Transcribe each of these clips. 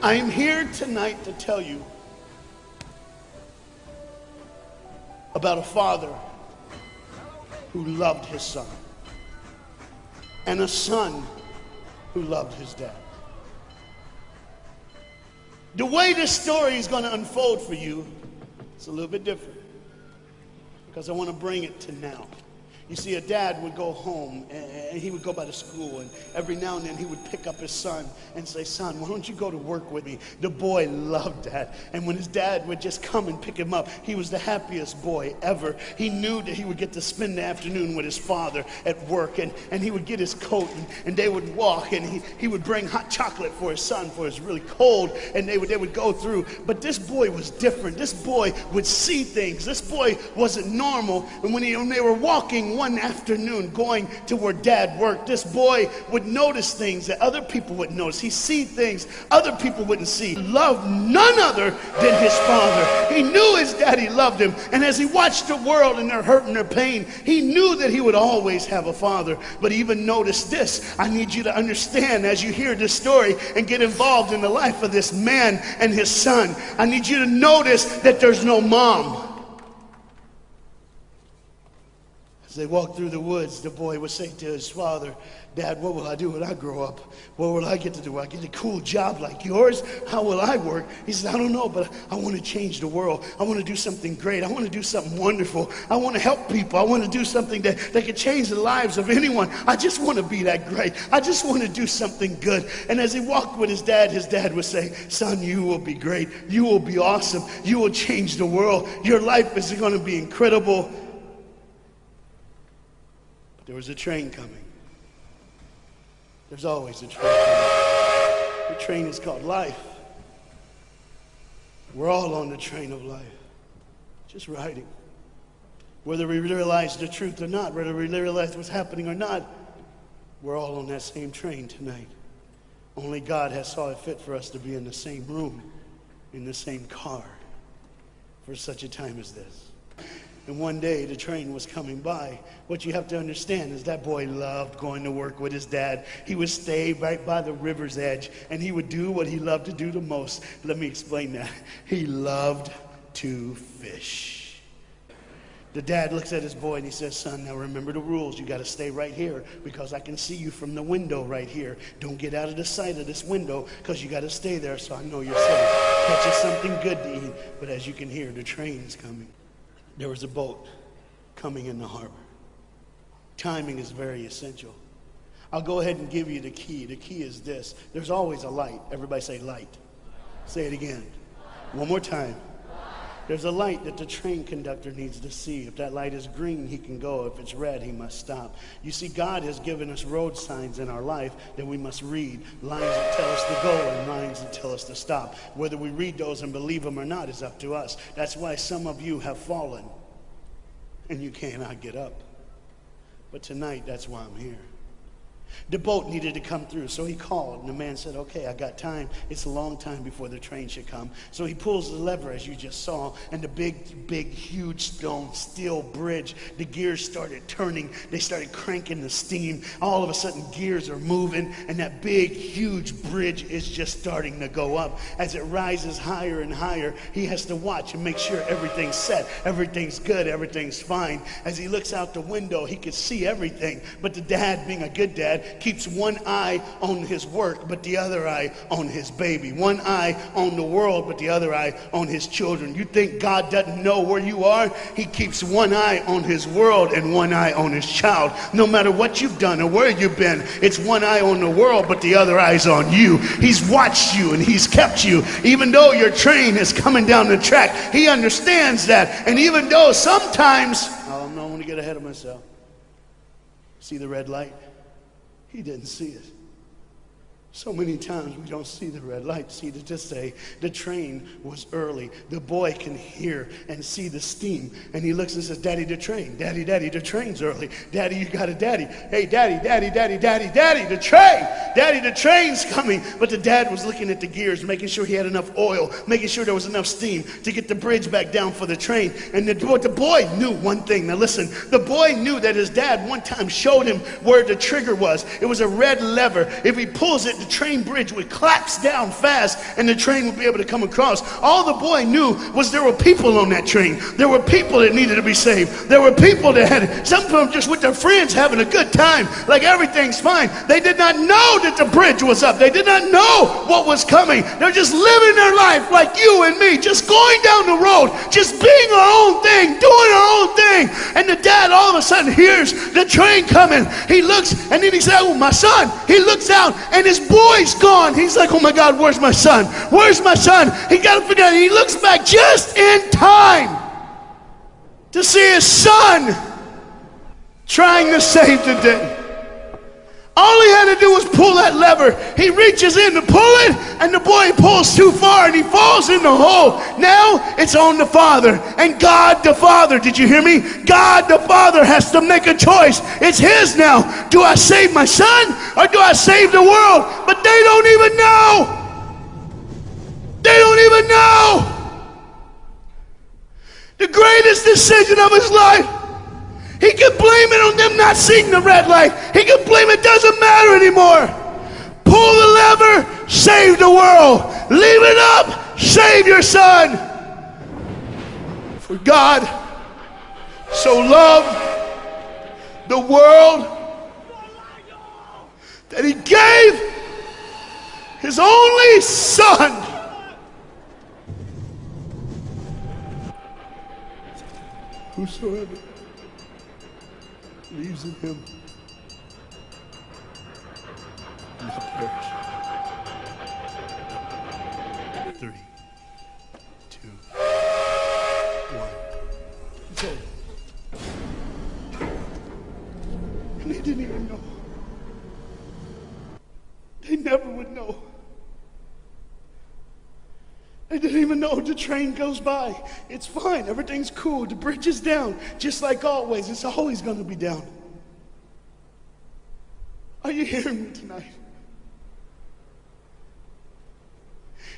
I'm here tonight to tell you about a father who loved his son and a son who loved his dad. The way this story is going to unfold for you, it's a little bit different because I want to bring it to now. You see, a dad would go home and he would go by the school, and every now and then he would pick up his son and say, "Son, why don't you go to work with me?" The boy loved that. And when his dad would just come and pick him up, he was the happiest boy ever. He knew that he would get to spend the afternoon with his father at work, and he would get his coat and they would walk, and he would bring hot chocolate for his son, for it's really cold, and they would go through. But this boy was different. This boy would see things. This boy wasn't normal. And when they were walking one afternoon going to where dad worked, this boy would notice things that other people wouldn't notice. He'd see things other people wouldn't see. He loved none other than his father. He knew his daddy loved him. And as he watched the world and their hurt and their pain, he knew that he would always have a father. But even notice this. I need you to understand as you hear this story and get involved in the life of this man and his son. I need you to notice that there's no mom. As they walked through the woods, the boy would say to his father, "Dad, what will I do when I grow up? What will I get to do? Will I get a cool job like yours? How will I work?" He said, "I don't know, but I want to change the world. I want to do something great. I want to do something wonderful. I want to help people. I want to do something that could change the lives of anyone. I just want to be that great. I just want to do something good." And as he walked with his dad would say, "Son, you will be great. You will be awesome. You will change the world. Your life is going to be incredible." There was a train coming. There's always a train coming. The train is called life. We're all on the train of life, just riding. Whether we realize the truth or not, whether we realize what's happening or not, we're all on that same train tonight. Only God has saw it fit for us to be in the same room, in the same car, for such a time as this. And one day the train was coming by. What you have to understand is that boy loved going to work with his dad. He would stay right by the river's edge, and he would do what he loved to do the most. Let me explain that. He loved to fish. The dad looks at his boy and he says, "Son, now remember the rules. You got to stay right here because I can see you from the window right here. Don't get out of the sight of this window because you got to stay there so I know you're safe. Catch you something good to eat." But as you can hear, the train's coming. There was a boat coming in the harbor. Timing is very essential. I'll go ahead and give you the key. The key is this. There's always a light. Everybody say light. Say it again. One more time. There's a light that the train conductor needs to see. If that light is green, he can go. If it's red, he must stop. You see, God has given us road signs in our life that we must read. Lines that tell us to go and lines that tell us to stop. Whether we read those and believe them or not is up to us. That's why some of you have fallen and you cannot get up. But tonight, that's why I'm here. The boat needed to come through, so he called, and the man said, "Okay, I got time. It's a long time before the train should come." So he pulls the lever, as you just saw, and the big, huge stone steel bridge, the gears started turning. They started cranking the steam. All of a sudden, gears are moving, and that big, huge bridge is just starting to go up. As it rises higher and higher, he has to watch and make sure everything's set, everything's good, everything's fine. As he looks out the window, he could see everything, but the dad, being a good dad, keeps one eye on his work, but the other eye on his baby. One eye on the world, but the other eye on his children. You think God doesn't know where you are? He keeps one eye on his world and one eye on his child. No matter what you've done or where you've been, it's one eye on the world, but the other eye's on you. He's watched you and he's kept you. Even though your train is coming down the track, he understands that. And even though sometimes, I don't want to get ahead of myself. See the red light? He didn't see it. So many times we don't see the red light. See, to just say the train was early. The boy can hear and see the steam. And he looks and says, "Daddy, the train. Daddy, the train's early. Daddy, you got a daddy. Hey, daddy, the train. Daddy, the train's coming." But the dad was looking at the gears, making sure he had enough oil, making sure there was enough steam to get the bridge back down for the train. And the boy knew one thing. Now listen, the boy knew that his dad one time showed him where the trigger was. It was a red lever. If he pulls it that the train bridge would collapse down fast and the train would be able to come across. All the boy knew was there were people on that train. There were people that needed to be saved. There were people that had, some of them just with their friends having a good time, like everything's fine. They did not know that the bridge was up. They did not know what was coming. They're just living their life like you and me, just going down the road, just being our own thing, doing our own thing. And the dad all of a sudden hears the train coming. He looks and then he said, oh, my son. He looks out and his boy's gone. He's like, oh my God, where's my son? Where's my son? He got to figure out. He looks back just in time to see his son trying to save the day. All he had to do was pull that lever. He reaches in to pull it, and the boy pulls too far, and he falls in the hole. Now it's on the father. And God the Father, did you hear me? God the Father has to make a choice. It's his now. Do I save my son, or do I save the world? But they don't even know. They don't even know. The greatest decision of his life. He could blame it on them not seeing the red light. He could blame it doesn't matter anymore. Pull the lever, save the world. Leave it up, save your son. For God so loved the world that he gave his only son. Whosoever believes in him will not perish. 3, 2, 1. It's over. And they didn't even know. They never would know. They didn't even know. The train goes by. It's fine. Everything's cool. The bridge is down. Just like always. It's always going to be down. Are you hearing me tonight?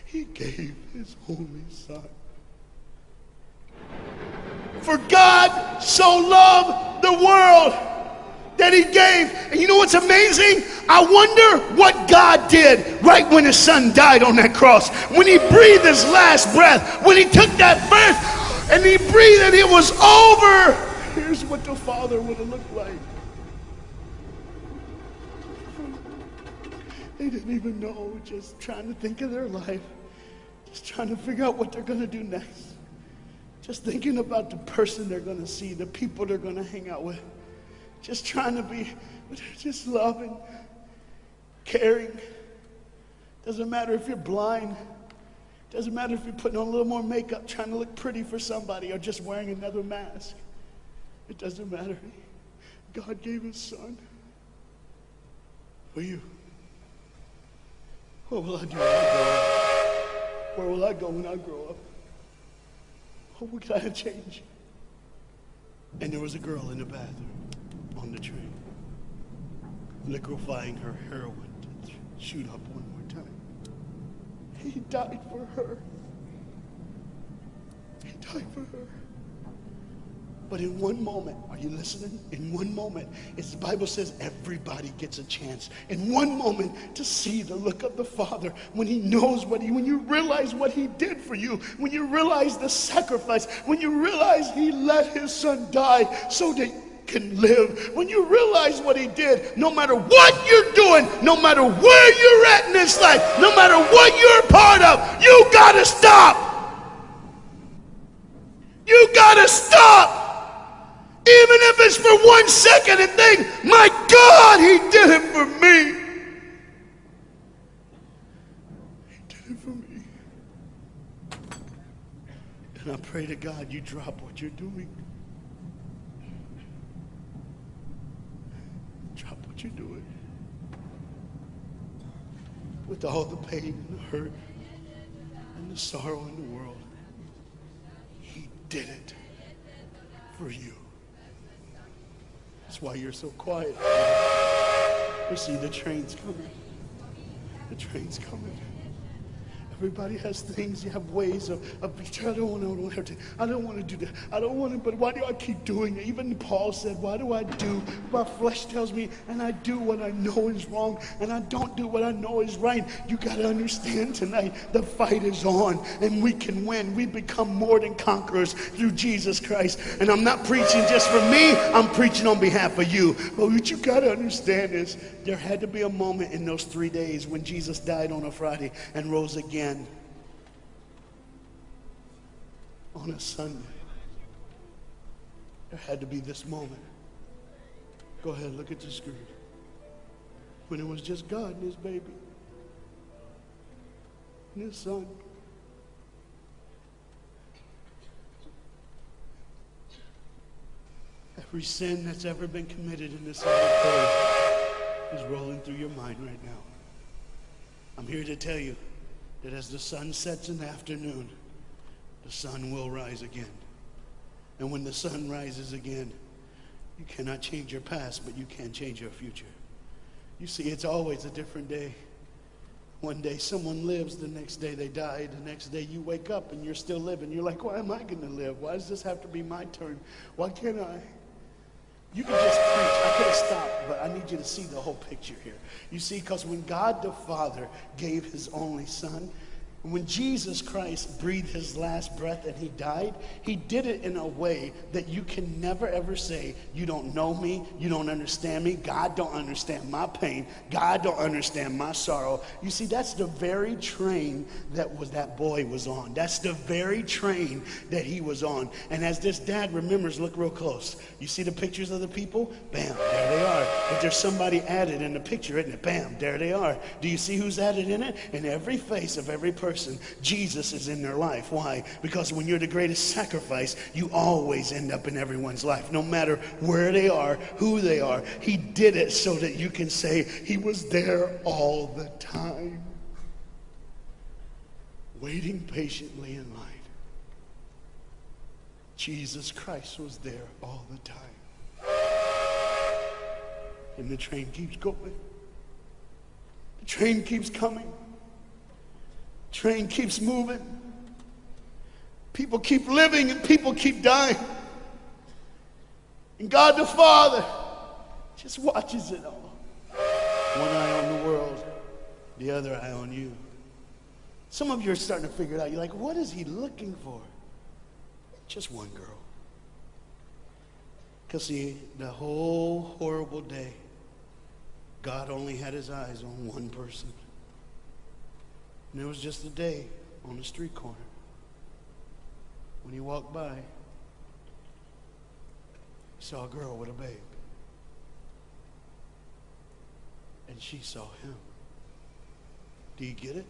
He gave his only son. For God so loved the world that he gave. And you know what's amazing? I wonder what God did right when his son died on that cross. When he breathed his last breath. When he took that breath and he breathed and it was over. Here's what the Father would have looked like. They didn't even know, just trying to think of their life. Just trying to figure out what they're going to do next. Just thinking about the person they're going to see, the people they're going to hang out with. Just trying to be, just loving, caring. Doesn't matter if you're blind. Doesn't matter if you're putting on a little more makeup, trying to look pretty for somebody, or just wearing another mask. It doesn't matter. God gave his son for you. What will I do when I grow up? Where will I go when I grow up? What can I change? And there was a girl in the bathroom on the train, liquefying her heroin to shoot up one more time. He died for her. He died for her. But in one moment, are you listening? In one moment, as the Bible says, everybody gets a chance. In one moment to see the look of the Father when he knows when you realize what he did for you, when you realize the sacrifice, when you realize he let his son die so that you can live, when you realize what he did, no matter what you're doing, no matter where you're at in this life, no matter what you're a part of, you gotta stop. You gotta stop. Even if it's for 1 second and think, my God, he did it for me. He did it for me. And I pray to God you drop what you're doing. Drop what you're doing. With all the pain and the hurt and the sorrow in the world, he did it for you. That's why you're so quiet. You see, the train's coming. The train's coming. Everybody has things. You have ways of I don't want to do that. I don't want to, but why do I keep doing it? Even Paul said, why do I do? My flesh tells me, and I do what I know is wrong, and I don't do what I know is right. You got to understand tonight, the fight is on, and we can win. We become more than conquerors through Jesus Christ. And I'm not preaching just for me. I'm preaching on behalf of you. But what you got to understand is there had to be a moment in those 3 days when Jesus died on a Friday and rose again on a Sunday. There had to be this moment. Go ahead, look at the screen. When it was just God and his baby and his son. Every sin that's ever been committed in this earth is rolling through your mind right now. I'm here to tell you that as the sun sets in the afternoon, the sun will rise again. And when the sun rises again, you cannot change your past, but you can change your future. You see, it's always a different day. One day someone lives, the next day they die, the next day you wake up and you're still living. You're like, why am I going to live? Why does this have to be my turn? Why can't I? You can just preach. I could have stopped, but I need you to see the whole picture here. You see, because when God the Father gave his only son, when Jesus Christ breathed his last breath and he died, he did it in a way that you can never ever say, you don't know me, you don't understand me, God don't understand my pain, God don't understand my sorrow. You see, that's the very train that boy was on. That's the very train that he was on. And as this dad remembers, look real close. You see the pictures of the people? Bam, there they are. If there's somebody added in the picture, isn't it? Bam, there they are. Do you see who's added in it? In every face of every person, Jesus is in their life. Why? Because when you're the greatest sacrifice, you always end up in everyone's life, no matter where they are, who they are. He did it so that you can say he was there all the time, waiting patiently in line. Jesus Christ was there all the time. And the train keeps going. The train keeps coming. Train keeps moving. People keep living and people keep dying. And God the Father just watches it all. One eye on the world, the other eye on you. Some of you are starting to figure it out. You're like, what is he looking for? Just one girl. Because see, the whole horrible day, God only had his eyes on one person. And it was just a day on the street corner. When he walked by, he saw a girl with a babe. And she saw him. Do you get it?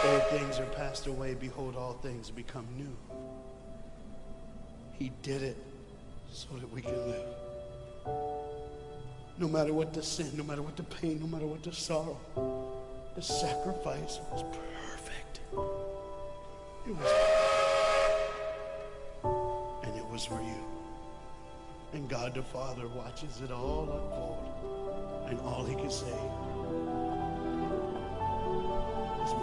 Old things are passed away. Behold, all things become new. He did it so that we can live. No matter what the sin, no matter what the pain, no matter what the sorrow, the sacrifice was perfect. It was perfect. And it was for you. And God the Father watches it all unfold. And all he can say is,